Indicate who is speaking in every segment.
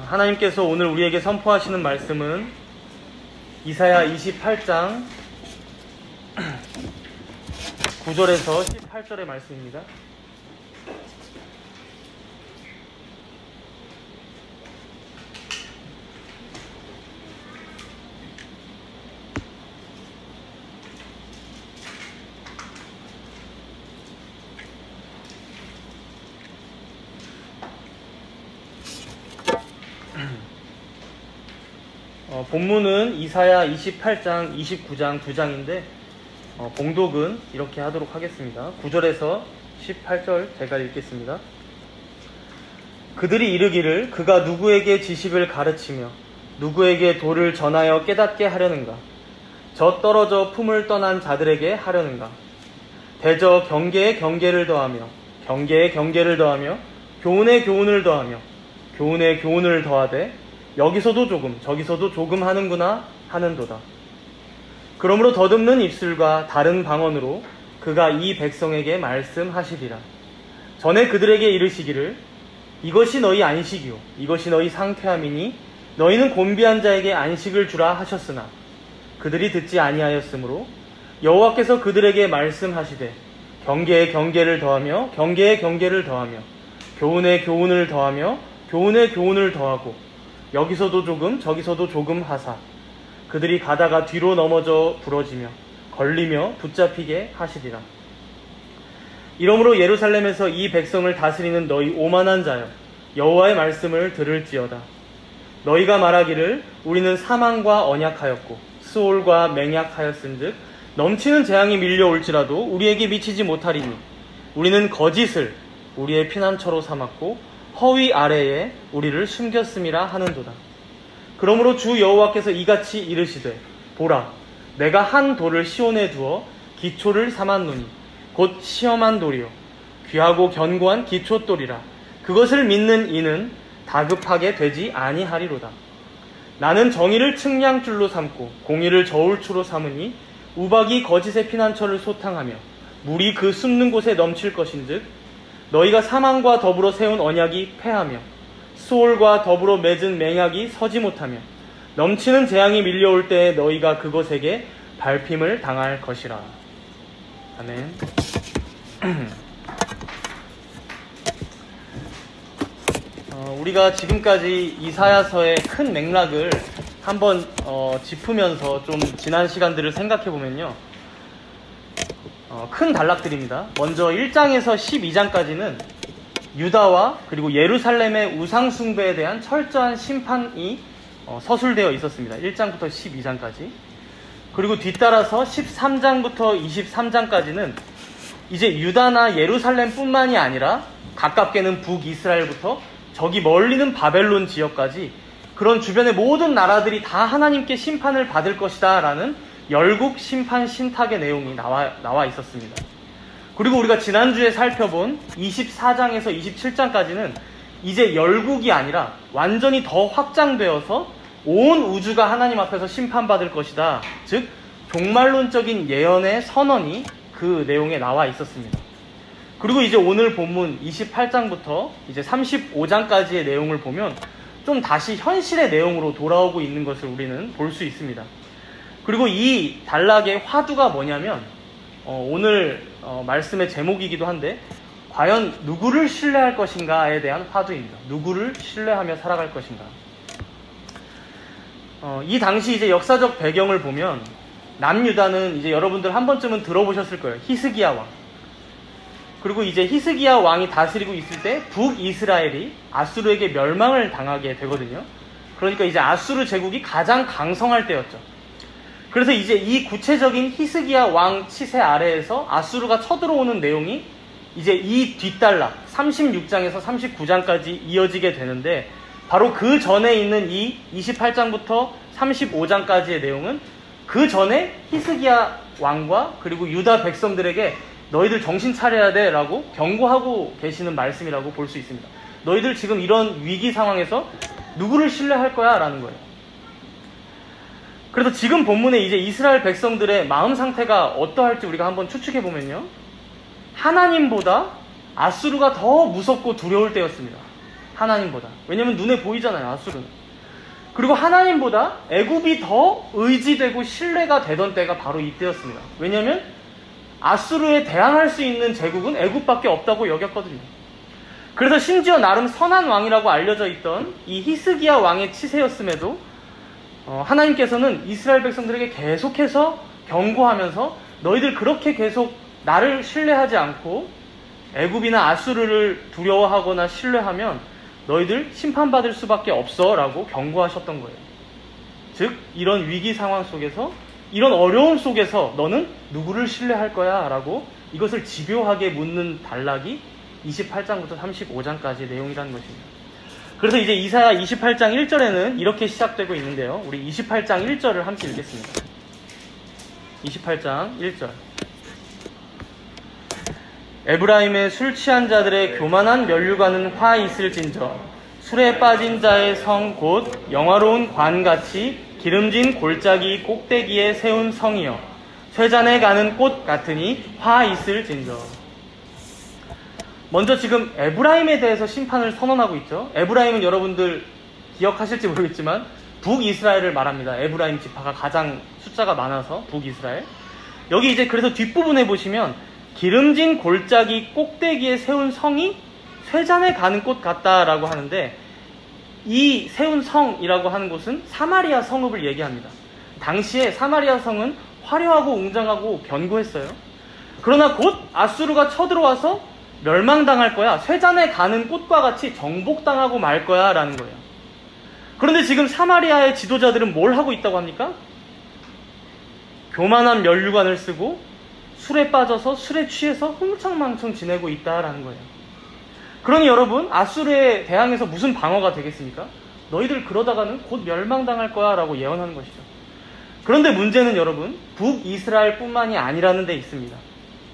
Speaker 1: 하나님께서 오늘 우리에게 선포하시는 말씀은 이사야 28장 9절에서 18절의 말씀입니다. 본문은 이사야 28장, 29장 두 장인데 봉독은 이렇게 하도록 하겠습니다. 9절에서 18절 제가 읽겠습니다. 그들이 이르기를 그가 누구에게 지식을 가르치며 누구에게 도를 전하여 깨닫게 하려는가? 저 떨어져 품을 떠난 자들에게 하려는가? 대저 경계에 경계를 더하며 경계에 경계를 더하며 교훈에 교훈을 더하며 교훈에 교훈을 더하되 여기서도 조금 저기서도 조금 하는구나 하는도다. 그러므로 더듬는 입술과 다른 방언으로 그가 이 백성에게 말씀하시리라. 전에 그들에게 이르시기를 이것이 너희 안식이요 이것이 너희 상쾌함이니 너희는 곤비한 자에게 안식을 주라 하셨으나 그들이 듣지 아니하였으므로 여호와께서 그들에게 말씀하시되 경계에 경계를 더하며 경계에 경계를 더하며 교훈에 교훈을 더하며 교훈에 교훈을 더하고 여기서도 조금 저기서도 조금 하사 그들이 가다가 뒤로 넘어져 부러지며 걸리며 붙잡히게 하시리라. 이러므로 예루살렘에서 이 백성을 다스리는 너희 오만한 자여 여호와의 말씀을 들을지어다. 너희가 말하기를 우리는 사망과 언약하였고 스올과 맹약하였은즉 넘치는 재앙이 밀려올지라도 우리에게 미치지 못하리니 우리는 거짓을 우리의 피난처로 삼았고 허위 아래에 우리를 숨겼음이라 하는도다. 그러므로 주 여호와께서 이같이 이르시되 보라 내가 한 돌을 시온에 두어 기초를 삼았노니 곧 시험한 돌이요 귀하고 견고한 기초돌이라. 그것을 믿는 이는 다급하게 되지 아니하리로다. 나는 정의를 측량줄로 삼고 공의를 저울추로 삼으니 우박이 거짓의 피난처를 소탕하며 물이 그 숨는 곳에 넘칠 것인즉 너희가 사망과 더불어 세운 언약이 패하며 수올과 더불어 맺은 맹약이 서지 못하며 넘치는 재앙이 밀려올 때에 너희가 그것에게 밟힘을 당할 것이라. 아멘. 우리가 지금까지 이사야서의 큰 맥락을 한번 짚으면서 좀 지난 시간들을 생각해 보면요. 큰 단락들입니다. 먼저 1장에서 12장까지는 유다와 그리고 예루살렘의 우상 숭배에 대한 철저한 심판이 서술되어 있었습니다. 1장부터 12장까지. 그리고 뒤따라서 13장부터 23장까지는 이제 유다나 예루살렘뿐만이 아니라 가깝게는 북이스라엘부터 저기 멀리는 바벨론 지역까지 그런 주변의 모든 나라들이 다 하나님께 심판을 받을 것이다 라는 열국 심판 신탁의 내용이 나와 있었습니다. 그리고 우리가 지난주에 살펴본 24장에서 27장까지는 이제 열국이 아니라 완전히 더 확장되어서 온 우주가 하나님 앞에서 심판받을 것이다. 즉 종말론적인 예언의 선언이 그 내용에 나와 있었습니다. 그리고 이제 오늘 본문 28장부터 이제 35장까지의 내용을 보면 좀 다시 현실의 내용으로 돌아오고 있는 것을 우리는 볼 수 있습니다. 그리고 이 단락의 화두가 뭐냐면 오늘 말씀의 제목이기도 한데 과연 누구를 신뢰할 것인가에 대한 화두입니다. 누구를 신뢰하며 살아갈 것인가. 이 당시 이제 역사적 배경을 보면 남유다는 이제 여러분들 한 번쯤은 들어보셨을 거예요. 히스기야 왕. 그리고 이제 히스기야 왕이 다스리고 있을 때 북이스라엘이 아수르에게 멸망을 당하게 되거든요. 그러니까 이제 아수르 제국이 가장 강성할 때였죠. 그래서 이제 이 구체적인 히스기야 왕 치세 아래에서 아수르가 쳐들어오는 내용이 이제 이 뒷단락 36장에서 39장까지 이어지게 되는데 바로 그 전에 있는 이 28장부터 35장까지의 내용은 그 전에 히스기야 왕과 그리고 유다 백성들에게 너희들 정신 차려야 돼 라고 경고하고 계시는 말씀이라고 볼 수 있습니다. 너희들 지금 이런 위기 상황에서 누구를 신뢰할 거야? 라는 거예요. 그래서 지금 본문에 이제 이스라엘 백성들의 마음 상태가 어떠할지 우리가 한번 추측해 보면요. 하나님보다 아수르가 더 무섭고 두려울 때였습니다. 하나님보다. 왜냐면 눈에 보이잖아요, 아수르는. 그리고 하나님보다 애굽이 더 의지되고 신뢰가 되던 때가 바로 이때였습니다. 왜냐면 아수르에 대항할 수 있는 제국은 애굽밖에 없다고 여겼거든요. 그래서 심지어 나름 선한 왕이라고 알려져 있던 이 히스기야 왕의 치세였음에도 하나님께서는 이스라엘 백성들에게 계속해서 경고하면서 너희들 그렇게 계속 나를 신뢰하지 않고 애굽이나 아수르를 두려워하거나 신뢰하면 너희들 심판받을 수밖에 없어 라고 경고하셨던 거예요. 즉 이런 위기 상황 속에서, 이런 어려움 속에서 너는 누구를 신뢰할 거야 라고 이것을 집요하게 묻는 단락이 28장부터 35장까지의 내용이라는 것입니다. 그래서 이제 이사야 28장 1절에는 이렇게 시작되고 있는데요. 우리 28장 1절을 함께 읽겠습니다. 28장 1절. 에브라임의 술 취한 자들의 교만한 면류관은 화 있을진저 술에 빠진 자의 성 곧 영화로운 관같이 기름진 골짜기 꼭대기에 세운 성이여 쇠잔에 가는 꽃 같으니 화 있을진저. 먼저 지금 에브라임에 대해서 심판을 선언하고 있죠. 에브라임은 여러분들 기억하실지 모르겠지만 북이스라엘을 말합니다. 에브라임 지파가 가장 숫자가 많아서 북이스라엘. 여기 이제 그래서 뒷부분에 보시면 기름진 골짜기 꼭대기에 세운 성이 쇠잔에 가는 꽃 같다라고 하는데, 이 세운 성이라고 하는 곳은 사마리아 성읍을 얘기합니다. 당시에 사마리아 성은 화려하고 웅장하고 견고했어요. 그러나 곧 아수르가 쳐들어와서 멸망당할 거야, 쇠잔에 가는 꽃과 같이 정복당하고 말 거야 라는 거예요. 그런데 지금 사마리아의 지도자들은 뭘 하고 있다고 합니까? 교만한 면류관을 쓰고 술에 빠져서 술에 취해서 흥청망청 지내고 있다라는 거예요. 그러니 여러분, 아수르에 대항해서 무슨 방어가 되겠습니까? 너희들 그러다가는 곧 멸망당할 거야 라고 예언하는 것이죠. 그런데 문제는 여러분, 북이스라엘 뿐만이 아니라는 데 있습니다.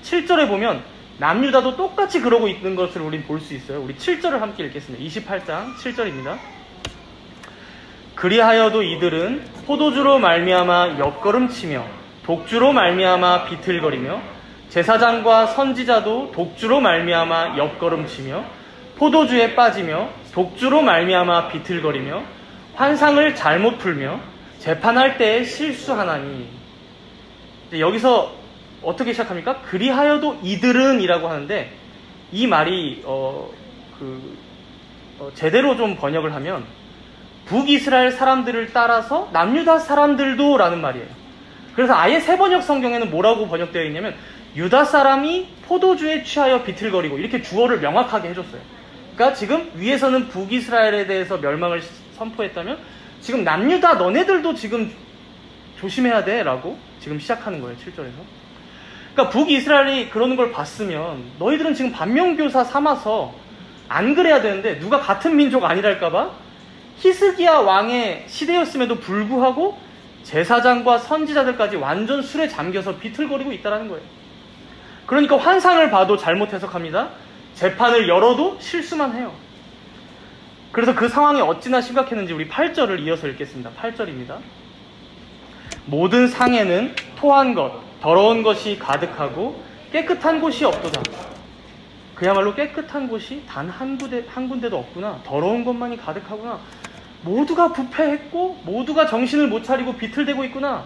Speaker 1: 7절에 보면 남유다도 똑같이 그러고 있는 것을 우린 볼 수 있어요. 우리 7절을 함께 읽겠습니다. 28장 7절입니다. 그리하여도 이들은 포도주로 말미암아 옆걸음치며 독주로 말미암아 비틀거리며 제사장과 선지자도 독주로 말미암아 옆걸음치며 포도주에 빠지며 독주로 말미암아 비틀거리며 환상을 잘못 풀며 재판할 때에 실수하나니. 여기서 어떻게 시작합니까? 그리하여도 이들은 이라고 하는데, 이 말이 제대로 좀 번역을 하면 북이스라엘 사람들을 따라서 남유다 사람들도 라는 말이에요. 그래서 아예 세번역 성경에는 뭐라고 번역되어 있냐면 유다 사람이 포도주에 취하여 비틀거리고, 이렇게 주어를 명확하게 해줬어요. 그러니까 지금 위에서는 북이스라엘에 대해서 멸망을 선포했다면 지금 남유다 너네들도 지금 조심해야 돼 라고 지금 시작하는 거예요. 7절에서. 그러니까 북이스라엘이 그러는 걸 봤으면 너희들은 지금 반면교사 삼아서 안 그래야 되는데, 누가 같은 민족 아니랄까봐 히스기야 왕의 시대였음에도 불구하고 제사장과 선지자들까지 완전 술에 잠겨서 비틀거리고 있다는 거예요. 그러니까 환상을 봐도 잘못 해석합니다. 재판을 열어도 실수만 해요. 그래서 그 상황이 어찌나 심각했는지 우리 8절을 이어서 읽겠습니다. 8절입니다. 모든 상에는 토한 것, 더러운 것이 가득하고 깨끗한 곳이 없도다. 그야말로 깨끗한 곳이 단 한 군데도 없구나. 더러운 것만이 가득하구나. 모두가 부패했고 모두가 정신을 못 차리고 비틀대고 있구나.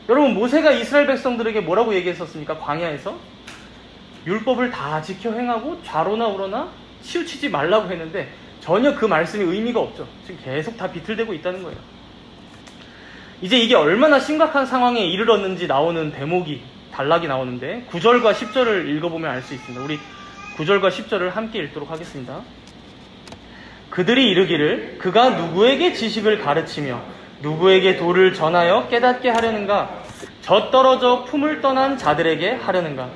Speaker 1: 여러분, 모세가 이스라엘 백성들에게 뭐라고 얘기했었습니까? 광야에서 율법을 다 지켜 행하고 좌로나 우로나 치우치지 말라고 했는데 전혀 그 말씀이 의미가 없죠. 지금 계속 다 비틀대고 있다는 거예요. 이제 이게 얼마나 심각한 상황에 이르렀는지 나오는 대목이, 단락이 나오는데 9절과 10절을 읽어보면 알 수 있습니다. 우리 9절과 10절을 함께 읽도록 하겠습니다. 그들이 이르기를 그가 누구에게 지식을 가르치며 누구에게 도를 전하여 깨닫게 하려는가? 저 떨어져 품을 떠난 자들에게 하려는가?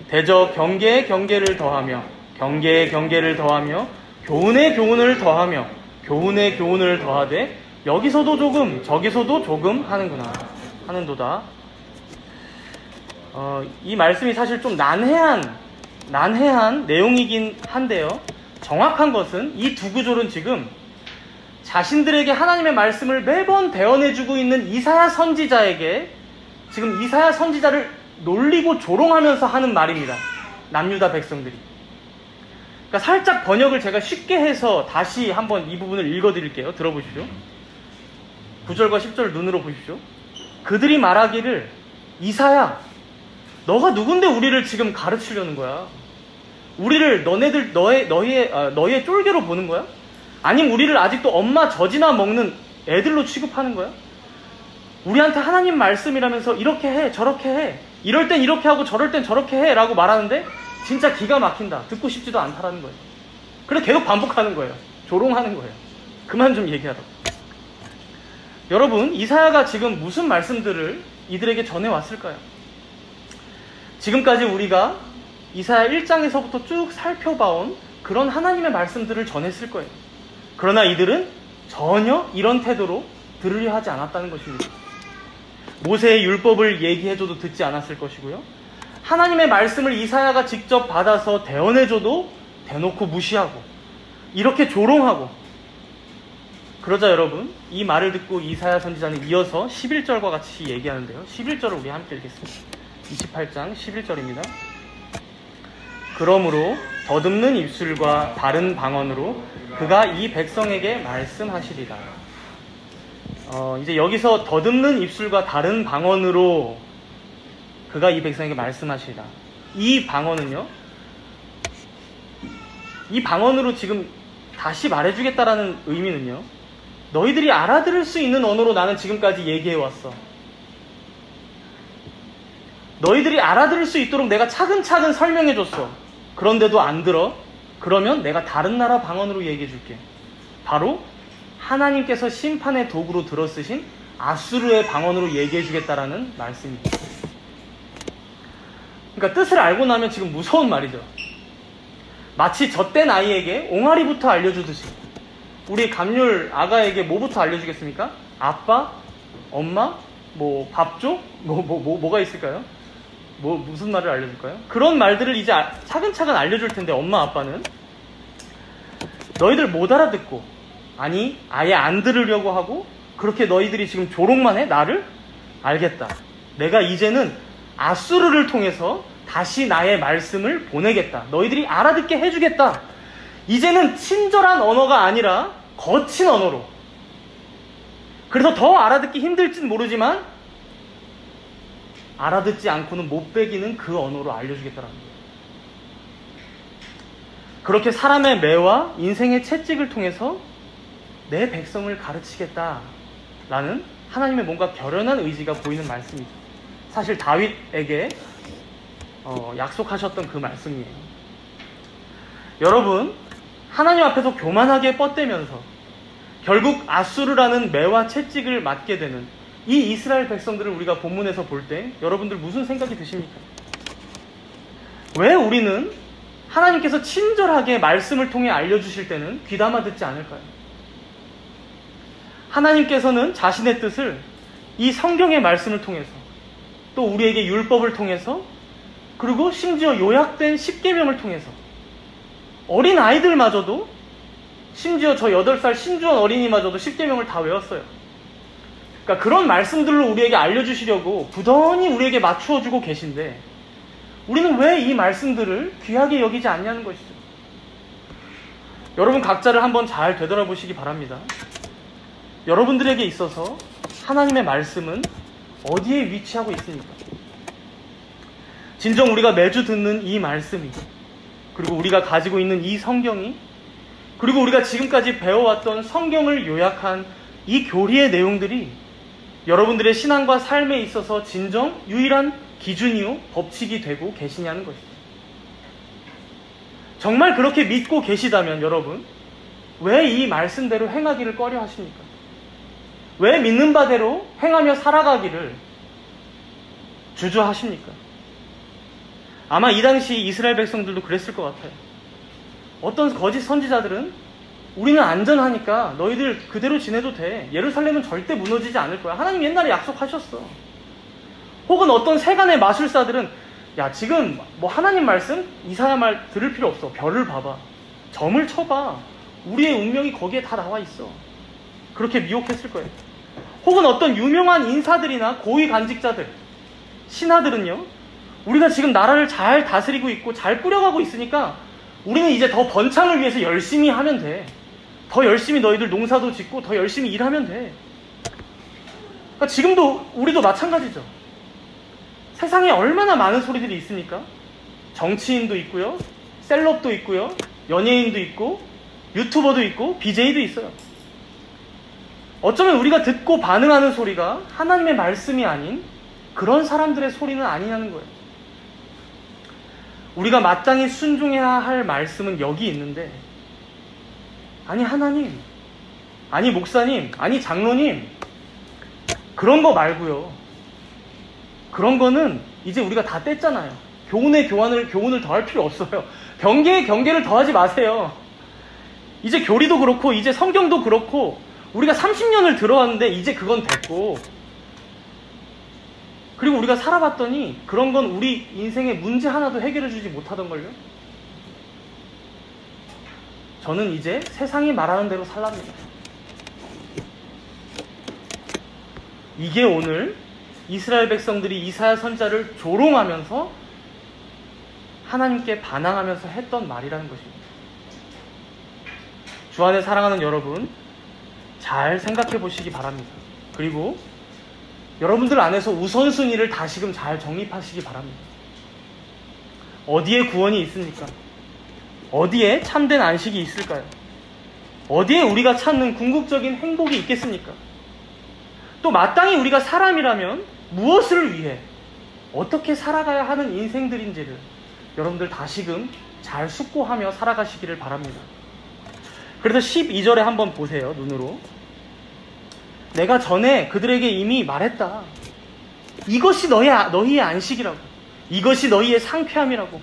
Speaker 1: 대저 경계에 경계를 더하며 경계에 경계를 더하며 교훈에 교훈을 더하며 교훈에 교훈을 더하되 여기서도 조금 저기서도 조금 하는도다. 이 말씀이 사실 좀 난해한 내용이긴 한데요. 정확한 것은 이 두 구절은 지금 자신들에게 하나님의 말씀을 매번 대언해주고 있는 이사야 선지자에게 지금 이사야 선지자를 놀리고 조롱하면서 하는 말입니다. 남유다 백성들이. 그러니까 살짝 번역을 제가 쉽게 해서 다시 한번 이 부분을 읽어드릴게요. 들어보십시오. 9절과 10절 눈으로 보십시오. 그들이 말하기를 이사야, 너가 누군데 우리를 지금 가르치려는 거야? 우리를 너의 쫄개로 보는 거야? 아니면 우리를 아직도 엄마 젖이나 먹는 애들로 취급하는 거야? 우리한테 하나님 말씀이라면서 이렇게 해, 저렇게 해, 이럴 땐 이렇게 하고 저럴 땐 저렇게 해 라고 말하는데 진짜 기가 막힌다, 듣고 싶지도 않다라는 거예요. 그래 계속 반복하는 거예요. 조롱하는 거예요. 그만 좀 얘기하라고. 여러분, 이사야가 지금 무슨 말씀들을 이들에게 전해왔을까요? 지금까지 우리가 이사야 1장에서부터 쭉 살펴봐온 그런 하나님의 말씀들을 전했을 거예요. 그러나 이들은 전혀 이런 태도로 들으려 하지 않았다는 것입니다. 모세의 율법을 얘기해줘도 듣지 않았을 것이고요. 하나님의 말씀을 이사야가 직접 받아서 대언해줘도 대놓고 무시하고 이렇게 조롱하고, 그러자 여러분, 이 말을 듣고 이사야 선지자는 이어서 11절과 같이 얘기하는데요. 11절을 우리 함께 읽겠습니다. 28장 11절입니다. 그러므로 더듬는 입술과 다른 방언으로 그가 이 백성에게 말씀하시리라. 이제 여기서 더듬는 입술과 다른 방언으로 그가 이 백성에게 말씀하시리라. 이 방언은요, 이 방언으로 지금 다시 말해주겠다라는 의미는요, 너희들이 알아들을 수 있는 언어로 나는 지금까지 얘기해왔어. 너희들이 알아들을 수 있도록 내가 차근차근 설명해줬어. 그런데도 안 들어? 그러면 내가 다른 나라 방언으로 얘기해줄게. 바로 하나님께서 심판의 도구로 들어쓰신 아수르의 방언으로 얘기해주겠다라는 말씀입니다. 그러니까 뜻을 알고 나면 지금 무서운 말이죠. 마치 젖된 아이에게 옹알이부터 알려주듯이 우리 감귤 아가에게 뭐부터 알려주겠습니까? 아빠? 엄마? 뭐 밥 줘? 뭐가 있을까요? 무슨 말을 알려줄까요? 그런 말들을 이제 차근차근 알려줄 텐데, 엄마 아빠는 너희들 못 알아듣고, 아니 아예 안 들으려고 하고, 그렇게 너희들이 지금 조롱만 해? 나를? 알겠다. 내가 이제는 아수르를 통해서 다시 나의 말씀을 보내겠다. 너희들이 알아듣게 해주겠다. 이제는 친절한 언어가 아니라 거친 언어로, 그래서 더 알아듣기 힘들진 모르지만 알아듣지 않고는 못 배기는 그 언어로 알려주겠다는 거예요. 그렇게 사람의 매와 인생의 채찍을 통해서 내 백성을 가르치겠다라는 하나님의 뭔가 결연한 의지가 보이는 말씀이죠. 사실 다윗에게 약속하셨던 그 말씀이에요. 여러분, 하나님 앞에서 교만하게 뻗대면서 결국 아수르라는 매와 채찍을 맞게 되는 이 이스라엘 백성들을 우리가 본문에서 볼 때 여러분들 무슨 생각이 드십니까? 왜 우리는 하나님께서 친절하게 말씀을 통해 알려주실 때는 귀담아 듣지 않을까요? 하나님께서는 자신의 뜻을 이 성경의 말씀을 통해서, 또 우리에게 율법을 통해서, 그리고 심지어 요약된 십계명을 통해서 어린 아이들마저도, 심지어 저 8살 신주원 어린이마저도 십계명을 다 외웠어요. 그러니까 그런 말씀들로 우리에게 알려주시려고 부단히 우리에게 맞추어주고 계신데, 우리는 왜 이 말씀들을 귀하게 여기지 않냐는 것이죠. 여러분 각자를 한번 잘 되돌아보시기 바랍니다. 여러분들에게 있어서 하나님의 말씀은 어디에 위치하고 있습니까? 진정 우리가 매주 듣는 이 말씀이, 그리고 우리가 가지고 있는 이 성경이, 그리고 우리가 지금까지 배워왔던 성경을 요약한 이 교리의 내용들이 여러분들의 신앙과 삶에 있어서 진정 유일한 기준이요 법칙이 되고 계시냐는 것이죠. 정말 그렇게 믿고 계시다면 여러분, 왜 이 말씀대로 행하기를 꺼려 하십니까? 왜 믿는 바대로 행하며 살아가기를 주저하십니까? 아마 이 당시 이스라엘 백성들도 그랬을 것 같아요. 어떤 거짓 선지자들은 우리는 안전하니까 너희들 그대로 지내도 돼. 예루살렘은 절대 무너지지 않을 거야. 하나님 옛날에 약속하셨어. 혹은 어떤 세간의 마술사들은 야, 지금 뭐 하나님 말씀? 이사야 말 들을 필요 없어. 별을 봐봐. 점을 쳐봐. 우리의 운명이 거기에 다 나와 있어. 그렇게 미혹했을 거예요. 혹은 어떤 유명한 인사들이나 고위 간직자들, 신하들은요, 우리가 지금 나라를 잘 다스리고 있고 잘 꾸려가고 있으니까 우리는 이제 더 번창을 위해서 열심히 하면 돼. 더 열심히 너희들 농사도 짓고 더 열심히 일하면 돼. 그러니까 지금도 우리도 마찬가지죠. 세상에 얼마나 많은 소리들이 있습니까? 정치인도 있고요, 셀럽도 있고요, 연예인도 있고, 유튜버도 있고, BJ도 있어요. 어쩌면 우리가 듣고 반응하는 소리가 하나님의 말씀이 아닌 그런 사람들의 소리는 아니냐는 거예요. 우리가 마땅히 순종해야 할 말씀은 여기 있는데, 아니 하나님, 아니 목사님, 아니 장로님, 그런 거 말고요. 그런 거는 이제 우리가 다 뗐잖아요. 교훈을 더할 필요 없어요. 경계에 경계를 더하지 마세요. 이제 교리도 그렇고 이제 성경도 그렇고 우리가 30년을 들어왔는데 이제 그건 됐고, 그리고 우리가 살아봤더니 그런 건 우리 인생의 문제 하나도 해결해 주지 못하던걸요. 저는 이제 세상이 말하는 대로 살랍니다. 이게 오늘 이스라엘 백성들이 이사야 선지자를 조롱하면서 하나님께 반항하면서 했던 말이라는 것입니다. 주 안에 사랑하는 여러분, 잘 생각해 보시기 바랍니다. 그리고 여러분들 안에서 우선순위를 다시금 잘 정립하시기 바랍니다. 어디에 구원이 있습니까? 어디에 참된 안식이 있을까요? 어디에 우리가 찾는 궁극적인 행복이 있겠습니까? 또 마땅히 우리가 사람이라면 무엇을 위해 어떻게 살아가야 하는 인생들인지를 여러분들 다시금 잘 숙고하며 살아가시기를 바랍니다. 그래서 12절에 한번 보세요. 눈으로. 내가 전에 그들에게 이미 말했다. 이것이 너희의 안식이라고. 이것이 너희의 상쾌함이라고.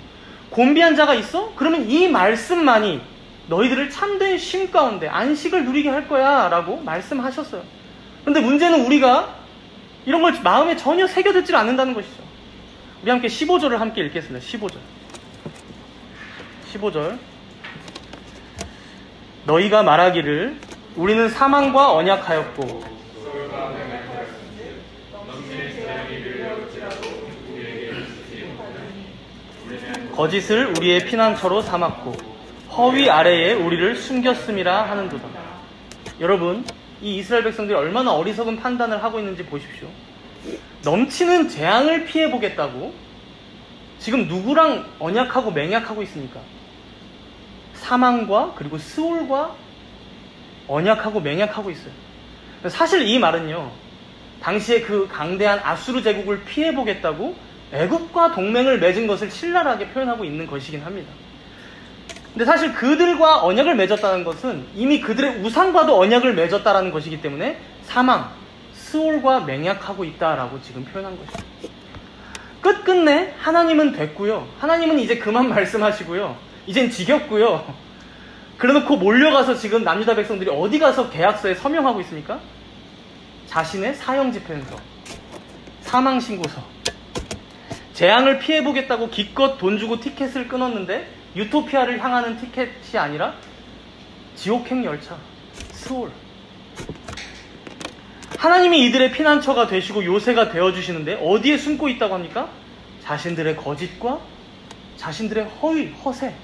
Speaker 1: 곤비한 자가 있어? 그러면 이 말씀만이 너희들을 참된 쉼 가운데 안식을 누리게 할 거야 라고 말씀하셨어요. 그런데 문제는 우리가 이런 걸 마음에 전혀 새겨듣지 않는다는 것이죠. 우리 함께 15절을 함께 읽겠습니다. 15절. 너희가 말하기를 우리는 사망과 언약하였고 거짓을 우리의 피난처로 삼았고 허위 아래에 우리를 숨겼음이라 하는도다. 여러분, 이 이스라엘 백성들이 얼마나 어리석은 판단을 하고 있는지 보십시오. 넘치는 재앙을 피해보겠다고 지금 누구랑 언약하고 맹약하고 있습니까? 사망과 그리고 스올과 언약하고 맹약하고 있어요. 사실 이 말은요, 당시에 그 강대한 아수르 제국을 피해보겠다고 애굽과 동맹을 맺은 것을 신랄하게 표현하고 있는 것이긴 합니다. 근데 사실 그들과 언약을 맺었다는 것은 이미 그들의 우상과도 언약을 맺었다라는 것이기 때문에 사망, 스올과 맹약하고 있다라고 지금 표현한 것입니다. 끝끝내 하나님은 됐고요. 하나님은 이제 그만 말씀하시고요. 이젠 지겹고요. 그래놓고 몰려가서 지금 남유다 백성들이 어디 가서 계약서에 서명하고 있습니까? 자신의 사형집행서, 사망신고서. 재앙을 피해보겠다고 기껏 돈 주고 티켓을 끊었는데 유토피아를 향하는 티켓이 아니라 지옥행 열차, 스올. 하나님이 이들의 피난처가 되시고 요새가 되어주시는데 어디에 숨고 있다고 합니까? 자신들의 거짓과 자신들의 허위, 허세.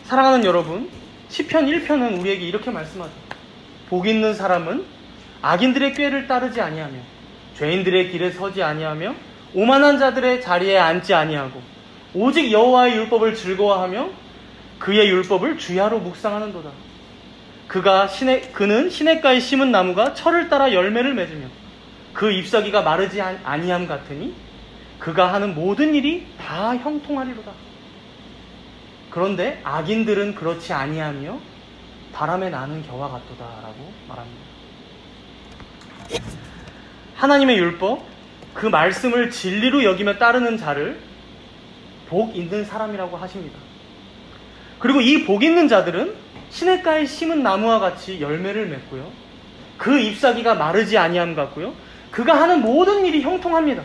Speaker 1: 사랑하는 여러분, 시편 1편은 우리에게 이렇게 말씀하죠. 복 있는 사람은 악인들의 꾀를 따르지 아니하며 죄인들의 길에 서지 아니하며 오만한 자들의 자리에 앉지 아니하고 오직 여호와의 율법을 즐거워하며 그의 율법을 주야로 묵상하는도다. 그는 시냇가에 심은 나무가 철을 따라 열매를 맺으며 그 잎사귀가 마르지 아니함 같으니 그가 하는 모든 일이 다 형통하리로다. 그런데 악인들은 그렇지 아니하며 바람에 나는 겨와 같도다 라고 말합니다. 하나님의 율법, 그 말씀을 진리로 여기며 따르는 자를 복 있는 사람이라고 하십니다. 그리고 이 복 있는 자들은 시냇가에 심은 나무와 같이 열매를 맺고요. 그 잎사귀가 마르지 아니함 같고요. 그가 하는 모든 일이 형통합니다.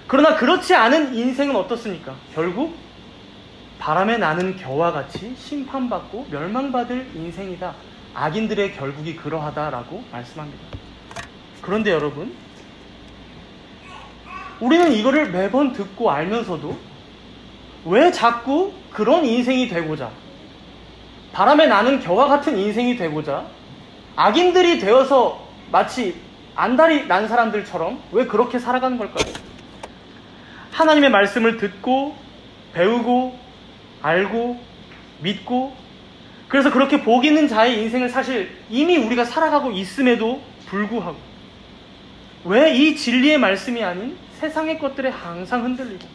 Speaker 1: 그러나 그렇지 않은 인생은 어떻습니까? 결국 바람에 나는 겨와 같이 심판받고 멸망받을 인생이다. 악인들의 결국이 그러하다라고 말씀합니다. 그런데 여러분, 우리는 이거를 매번 듣고 알면서도 왜 자꾸 그런 인생이 되고자, 바람에 나는 겨와 같은 인생이 되고자 악인들이 되어서 마치 안달이 난 사람들처럼 왜 그렇게 살아가는 걸까요? 하나님의 말씀을 듣고 배우고 알고 믿고, 그래서 그렇게 복 있는 자의 인생을 사실 이미 우리가 살아가고 있음에도 불구하고 왜 이 진리의 말씀이 아닌 세상의 것들에 항상 흔들리고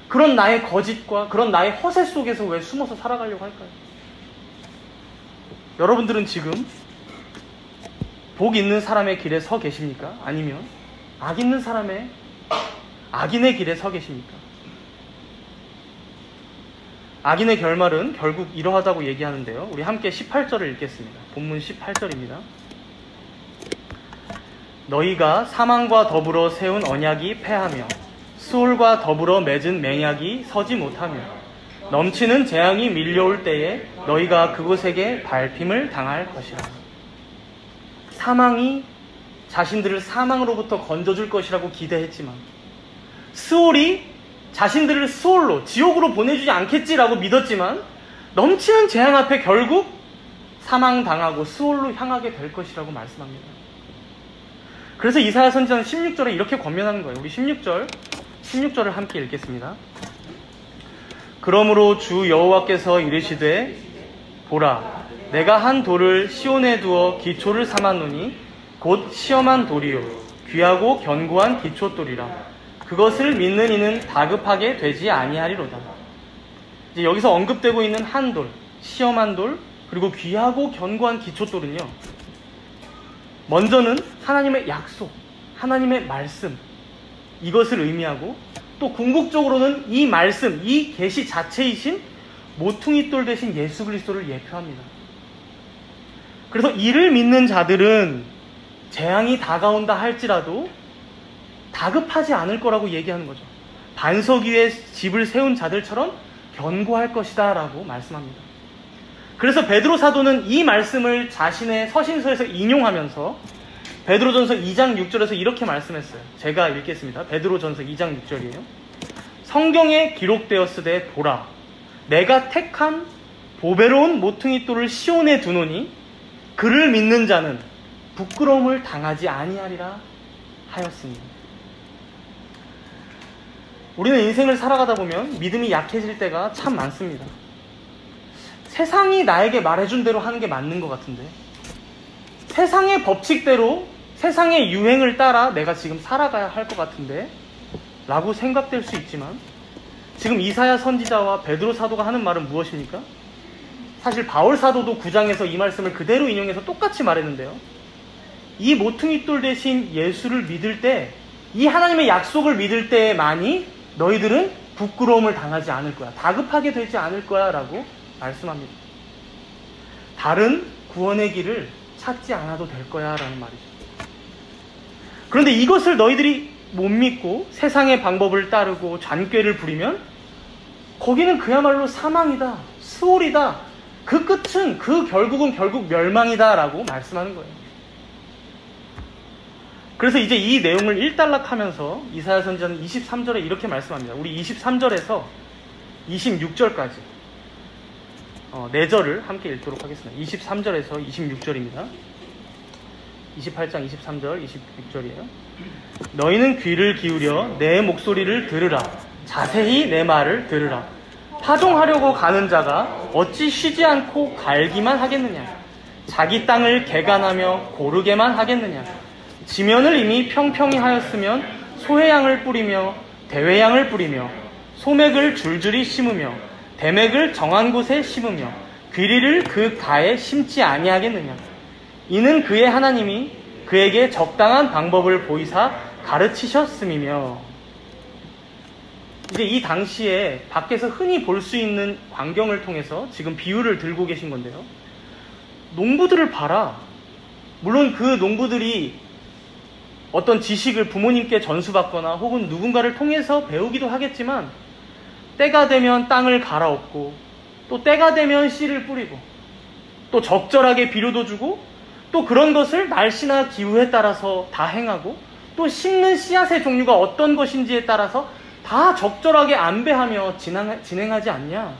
Speaker 1: 그런 나의 거짓과 그런 나의 허세 속에서 왜 숨어서 살아가려고 할까요? 여러분들은 지금 복 있는 사람의 길에 서 계십니까? 아니면 악 있는 사람의 악인의 길에 서 계십니까? 악인의 결말은 결국 이러하다고 얘기하는데요. 우리 함께 18절을 읽겠습니다. 본문 18절입니다. 너희가 사망과 더불어 세운 언약이 패하며 수올과 더불어 맺은 맹약이 서지 못하며 넘치는 재앙이 밀려올 때에 너희가 그곳에게 밟힘을 당할 것이라. 사망이 자신들을 사망으로부터 건져줄 것이라고 기대했지만, 스올이 자신들을 스올로, 지옥으로 보내주지 않겠지라고 믿었지만, 넘치는 재앙 앞에 결국 사망당하고 스올로 향하게 될 것이라고 말씀합니다. 그래서 이사야 선지자는 16절에 이렇게 권면하는 거예요. 우리 16절을 함께 읽겠습니다. 그러므로 주 여호와께서 이르시되 보라, 내가 한 돌을 시온에 두어 기초를 삼았노니 곧 시험한 돌이요 귀하고 견고한 기초돌이라. 그것을 믿는 이는 다급하게 되지 아니하리로다. 이제 여기서 언급되고 있는 한 돌, 시험한 돌, 그리고 귀하고 견고한 기초돌은요, 먼저는 하나님의 약속, 하나님의 말씀, 이것을 의미하고, 또 궁극적으로는 이 말씀, 이 계시 자체이신 모퉁이돌 대신 예수 그리스도를 예표합니다. 그래서 이를 믿는 자들은 재앙이 다가온다 할지라도 다급하지 않을 거라고 얘기하는 거죠. 반석 위에 집을 세운 자들처럼 견고할 것이다 라고 말씀합니다. 그래서 베드로 사도는 이 말씀을 자신의 서신서에서 인용하면서 베드로전서 2장 6절에서 이렇게 말씀했어요. 제가 읽겠습니다. 베드로전서 2장 6절이에요. 성경에 기록되었으되 보라, 내가 택한 보배로운 모퉁이돌을 시온에 두노니 그를 믿는 자는 부끄러움을 당하지 아니하리라 하였습니다. 우리는 인생을 살아가다 보면 믿음이 약해질 때가 참 많습니다. 세상이 나에게 말해준 대로 하는 게 맞는 것 같은데, 세상의 법칙대로 세상의 유행을 따라 내가 지금 살아가야 할 것 같은데 라고 생각될 수 있지만, 지금 이사야 선지자와 베드로 사도가 하는 말은 무엇입니까? 사실 바울 사도도 9장에서 이 말씀을 그대로 인용해서 똑같이 말했는데요. 이 모퉁이돌 대신 예수를 믿을 때, 이 하나님의 약속을 믿을 때만이 너희들은 부끄러움을 당하지 않을 거야, 다급하게 되지 않을 거야 라고 말씀합니다. 다른 구원의 길을 찾지 않아도 될 거야 라는 말이죠. 그런데 이것을 너희들이 못 믿고 세상의 방법을 따르고 잔꾀를 부리면 거기는 그야말로 사망이다, 수월이다, 그 끝은, 그 결국은 결국 멸망이다 라고 말씀하는 거예요. 그래서 이제 이 내용을 일단락하면서 이사야 선지자는 23절에 이렇게 말씀합니다. 우리 23절에서 26절까지 4절을 함께 읽도록 하겠습니다. 23절에서 26절입니다. 28장 23절 26절이에요. 너희는 귀를 기울여 내 목소리를 들으라. 자세히 내 말을 들으라. 파종하려고 가는 자가 어찌 쉬지 않고 갈기만 하겠느냐? 자기 땅을 개간하며 고르게만 하겠느냐? 지면을 이미 평평히 하였으면 소회양을 뿌리며 대회양을 뿌리며 소맥을 줄줄이 심으며 대맥을 정한 곳에 심으며 귀리를 그 가에 심지 아니하겠느냐? 이는 그의 하나님이 그에게 적당한 방법을 보이사 가르치셨음이며. 이제 이 당시에 밖에서 흔히 볼 수 있는 광경을 통해서 지금 비유를 들고 계신 건데요. 농부들을 봐라. 물론 그 농부들이 어떤 지식을 부모님께 전수받거나 혹은 누군가를 통해서 배우기도 하겠지만, 때가 되면 땅을 갈아엎고, 또 때가 되면 씨를 뿌리고, 또 적절하게 비료도 주고, 또 그런 것을 날씨나 기후에 따라서 다 행하고, 또 심는 씨앗의 종류가 어떤 것인지에 따라서 다 적절하게 안배하며 진행하지 않냐?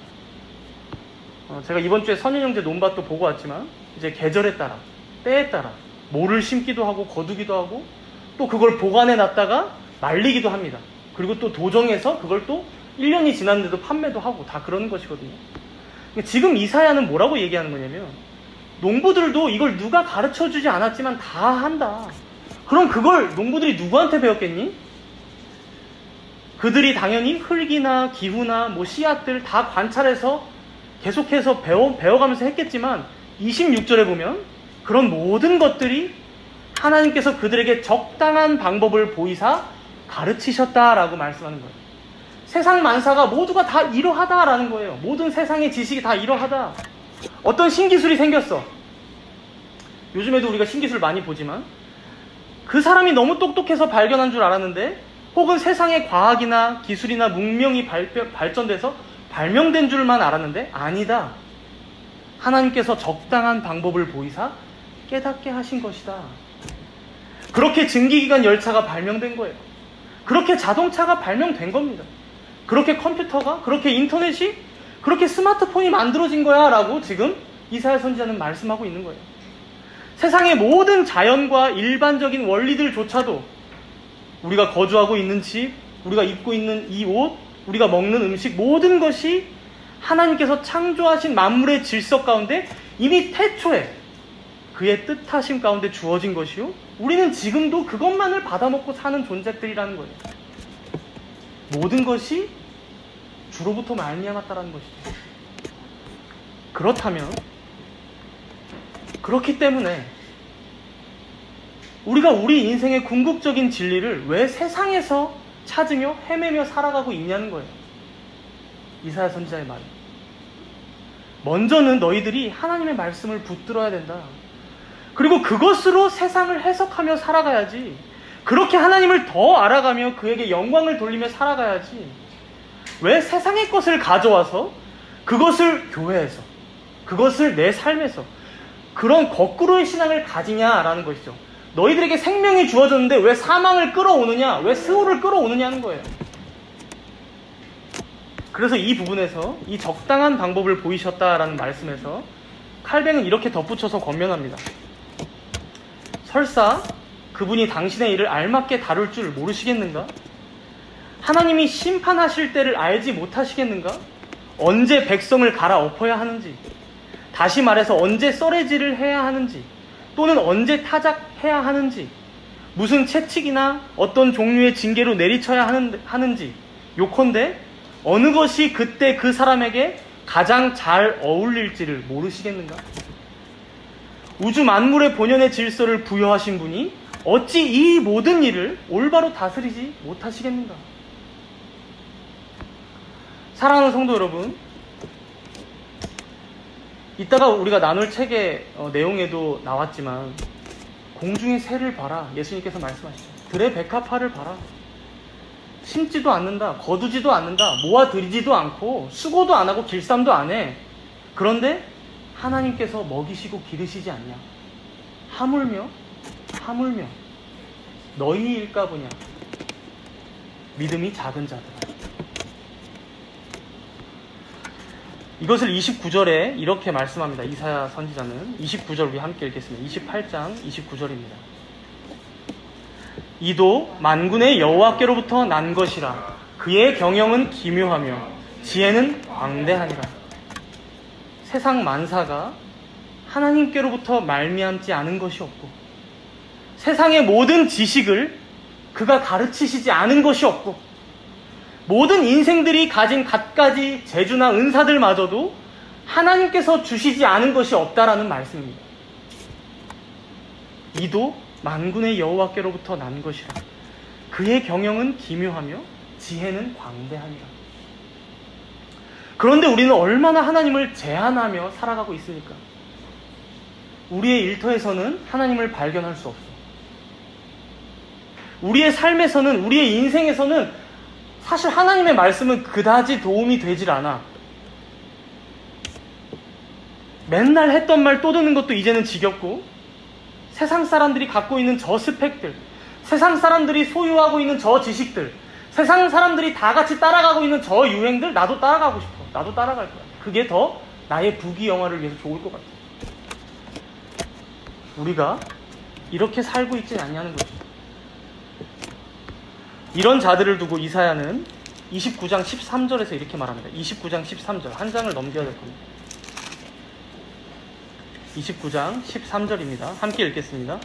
Speaker 1: 제가 이번 주에 선인형제 논밭도 보고 왔지만 이제 계절에 따라, 때에 따라 모를 심기도 하고 거두기도 하고 또 그걸 보관해 놨다가 말리기도 합니다. 그리고 또 도정해서 그걸 또 1년이 지났는데도 판매도 하고 다 그런 것이거든요. 지금 이사야는 뭐라고 얘기하는 거냐면 농부들도 이걸 누가 가르쳐주지 않았지만 다 한다. 그럼 그걸 농부들이 누구한테 배웠겠니? 그들이 당연히 흙이나 기후나 뭐 씨앗들 다 관찰해서 계속해서 배워가면서 했겠지만 26절에 보면 그런 모든 것들이 하나님께서 그들에게 적당한 방법을 보이사 가르치셨다라고 말씀하는 거예요. 세상 만사가 모두가 다 이러하다라는 거예요. 모든 세상의 지식이 다 이러하다. 어떤 신기술이 생겼어. 요즘에도 우리가 신기술 많이 보지만 그 사람이 너무 똑똑해서 발견한 줄 알았는데 혹은 세상의 과학이나 기술이나 문명이 발전돼서 발명된 줄만 알았는데 아니다. 하나님께서 적당한 방법을 보이사 깨닫게 하신 것이다. 그렇게 증기기관 열차가 발명된 거예요. 그렇게 자동차가 발명된 겁니다. 그렇게 컴퓨터가, 그렇게 인터넷이, 그렇게 스마트폰이 만들어진 거야 라고 지금 이사야 선지자는 말씀하고 있는 거예요. 세상의 모든 자연과 일반적인 원리들조차도 우리가 거주하고 있는 집, 우리가 입고 있는 이 옷, 우리가 먹는 음식 모든 것이 하나님께서 창조하신 만물의 질서 가운데 이미 태초에 그의 뜻하심 가운데 주어진 것이요. 우리는 지금도 그것만을 받아먹고 사는 존재들이라는 거예요. 모든 것이 주로부터 말미암았다라는 것이죠. 그렇기 때문에 우리가 우리 인생의 궁극적인 진리를 왜 세상에서 찾으며 헤매며 살아가고 있냐는 거예요. 이사야 선지자의 말. 먼저는 너희들이 하나님의 말씀을 붙들어야 된다. 그리고 그것으로 세상을 해석하며 살아가야지. 그렇게 하나님을 더 알아가며 그에게 영광을 돌리며 살아가야지. 왜 세상의 것을 가져와서 그것을 교회에서, 그것을 내 삶에서 그런 거꾸로의 신앙을 가지냐라는 것이죠. 너희들에게 생명이 주어졌는데 왜 사망을 끌어오느냐, 왜 스오를 끌어오느냐는 거예요. 그래서 이 부분에서 이 적당한 방법을 보이셨다라는 말씀에서 칼뱅은 이렇게 덧붙여서 권면합니다. 설사 그분이 당신의 일을 알맞게 다룰 줄 모르시겠는가? 하나님이 심판하실 때를 알지 못하시겠는가? 언제 백성을 갈아엎어야 하는지, 다시 말해서 언제 썰해질을 해야 하는지, 또는 언제 타작해야 하는지, 무슨 채찍이나 어떤 종류의 징계로 내리쳐야 하는지, 요컨대 어느 것이 그때 그 사람에게 가장 잘 어울릴지를 모르시겠는가? 우주 만물의 본연의 질서를 부여하신 분이 어찌 이 모든 일을 올바로 다스리지 못하시겠는가? 사랑하는 성도 여러분, 이따가 우리가 나눌 책의 내용에도 나왔지만 공중의 새를 봐라. 예수님께서 말씀하시죠. 들의 백합화를 봐라. 심지도 않는다. 거두지도 않는다. 모아들이지도 않고 수고도 안 하고 길쌈도 안 해. 그런데 하나님께서 먹이시고 기르시지 않냐. 하물며 너희 일까 보냐. 믿음이 작은 자들아. 이것을 29절에 이렇게 말씀합니다. 이사야 선지자는 29절 우리 함께 읽겠습니다. 28장 29절입니다. 이도 만군의 여호와께로부터 난 것이라. 그의 경영은 기묘하며 지혜는 광대하니라. 세상 만사가 하나님께로부터 말미암지 않은 것이 없고 세상의 모든 지식을 그가 가르치시지 않은 것이 없고 모든 인생들이 가진 갖가지 재주나 은사들마저도 하나님께서 주시지 않은 것이 없다라는 말씀입니다. 이도 만군의 여호와께로부터 난 것이라. 그의 경영은 기묘하며 지혜는 광대하니라. 그런데 우리는 얼마나 하나님을 제한하며 살아가고 있습니까? 우리의 일터에서는 하나님을 발견할 수 없어. 우리의 삶에서는, 우리의 인생에서는 사실 하나님의 말씀은 그다지 도움이 되질 않아. 맨날 했던 말 또 듣는 것도 이제는 지겹고, 세상 사람들이 갖고 있는 저 스펙들, 세상 사람들이 소유하고 있는 저 지식들, 세상 사람들이 다 같이 따라가고 있는 저 유행들 나도 따라가고 싶어. 나도 따라갈 거야. 그게 더 나의 부귀 영화를 위해서 좋을 것 같아. 우리가 이렇게 살고 있지 않냐는 거지. 이런 자들을 두고 이사야는 29장 13절에서 이렇게 말합니다. 29장 13절. 한 장을 넘겨야 될 겁니다. 29장 13절입니다. 함께 읽겠습니다.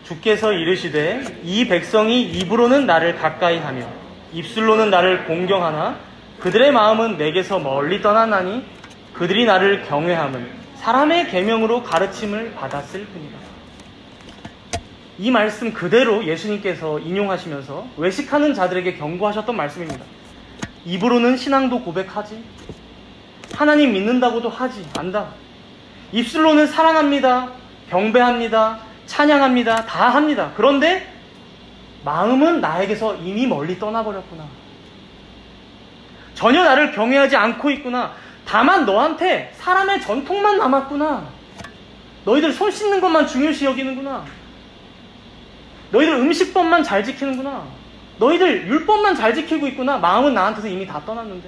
Speaker 1: 주께서 이르시되 이 백성이 입으로는 나를 가까이 하며 입술로는 나를 공경하나 그들의 마음은 내게서 멀리 떠나나니 그들이 나를 경외함은 사람의 계명으로 가르침을 받았을 뿐이다. 이 말씀 그대로 예수님께서 인용하시면서 외식하는 자들에게 경고하셨던 말씀입니다. 입으로는 신앙도 고백하지, 하나님 믿는다고도 하지 안다. 입술로는 사랑합니다, 경배합니다, 찬양합니다, 다 합니다. 그런데 마음은 나에게서 이미 멀리 떠나버렸구나. 전혀 나를 경외하지 않고 있구나. 다만 너한테 사람의 전통만 남았구나. 너희들 손 씻는 것만 중요시 여기는구나. 너희들 음식법만 잘 지키는구나. 너희들 율법만 잘 지키고 있구나. 마음은 나한테서 이미 다 떠났는데.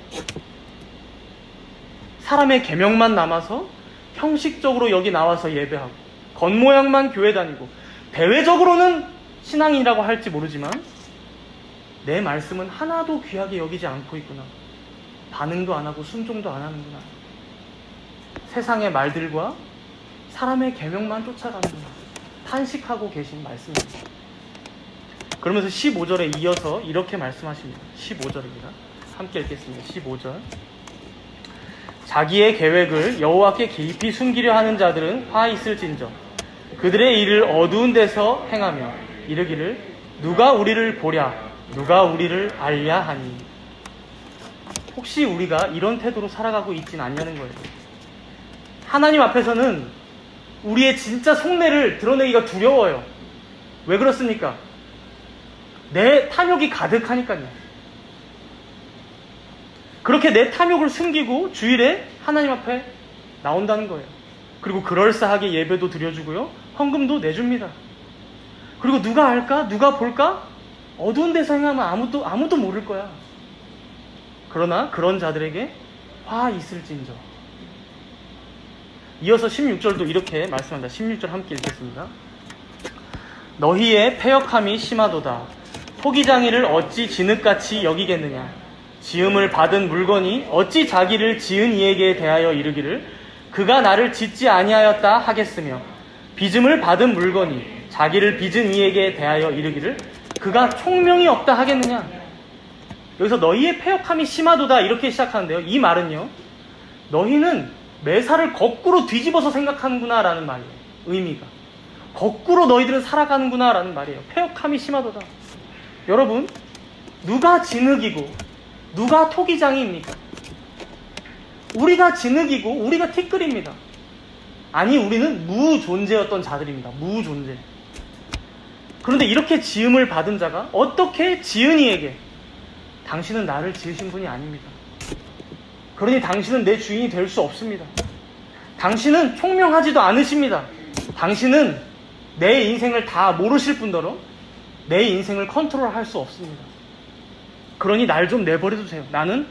Speaker 1: 사람의 계명만 남아서 형식적으로 여기 나와서 예배하고 겉모양만 교회 다니고 대외적으로는 신앙이라고 할지 모르지만 내 말씀은 하나도 귀하게 여기지 않고 있구나. 반응도 안 하고 순종도 안 하는구나. 세상의 말들과 사람의 계명만 쫓아가는구나. 탄식하고 계신 말씀입니다. 그러면서 15절에 이어서 이렇게 말씀하십니다. 15절입니다. 함께 읽겠습니다. 15절. 자기의 계획을 여호와께 깊이 숨기려 하는 자들은 화 있을진저 그들의 일을 어두운 데서 행하며 이르기를 누가 우리를 보랴 누가 우리를 알랴 하니. 혹시 우리가 이런 태도로 살아가고 있진 않냐는 거예요. 하나님 앞에서는 우리의 진짜 속내를 드러내기가 두려워요. 왜 그렇습니까? 내 탐욕이 가득하니까요. 그렇게 내 탐욕을 숨기고 주일에 하나님 앞에 나온다는 거예요. 그리고 그럴싸하게 예배도 드려주고요. 헌금도 내줍니다. 그리고 누가 알까? 누가 볼까? 어두운 데서 행하면 아무도 모를 거야. 그러나 그런 자들에게 화 있을진저. 이어서 16절도 이렇게 말씀합니다. 16절 함께 읽겠습니다. 너희의 패역함이 심하도다. 토기장이를 어찌 진흙같이 여기겠느냐. 지음을 받은 물건이 어찌 자기를 지은 이에게 대하여 이르기를 그가 나를 짓지 아니하였다 하겠으며 빚음을 받은 물건이 자기를 빚은 이에게 대하여 이르기를 그가 총명이 없다 하겠느냐. 여기서 너희의 패역함이 심하도다 이렇게 시작하는데요. 이 말은요, 너희는 매사를 거꾸로 뒤집어서 생각하는구나 라는 말이에요. 의미가 거꾸로 너희들은 살아가는구나 라는 말이에요. 패역함이 심하도다. 여러분, 누가 진흙이고 누가 토기장이입니까? 우리가 진흙이고 우리가 티끌입니다. 아니, 우리는 무존재였던 자들입니다. 무존재. 그런데 이렇게 지음을 받은 자가 어떻게 지은 이에게 당신은 나를 지으신 분이 아닙니다. 그러니 당신은 내 주인이 될 수 없습니다. 당신은 총명하지도 않으십니다. 당신은 내 인생을 다 모르실 뿐더러 내 인생을 컨트롤할 수 없습니다. 그러니 날 좀 내버려 두세요. 나는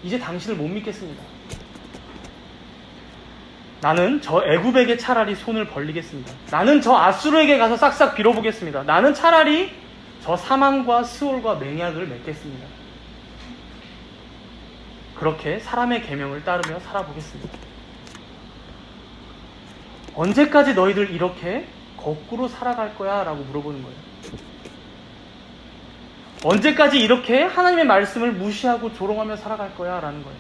Speaker 1: 이제 당신을 못 믿겠습니다. 나는 저 애굽에게 차라리 손을 벌리겠습니다. 나는 저 아수르에게 가서 싹싹 빌어보겠습니다. 나는 차라리 저 사망과 스올과 맹약을 맺겠습니다. 그렇게 사람의 계명을 따르며 살아보겠습니다. 언제까지 너희들 이렇게 거꾸로 살아갈 거야? 라고 물어보는 거예요. 언제까지 이렇게 하나님의 말씀을 무시하고 조롱하며 살아갈 거야? 라는 거예요.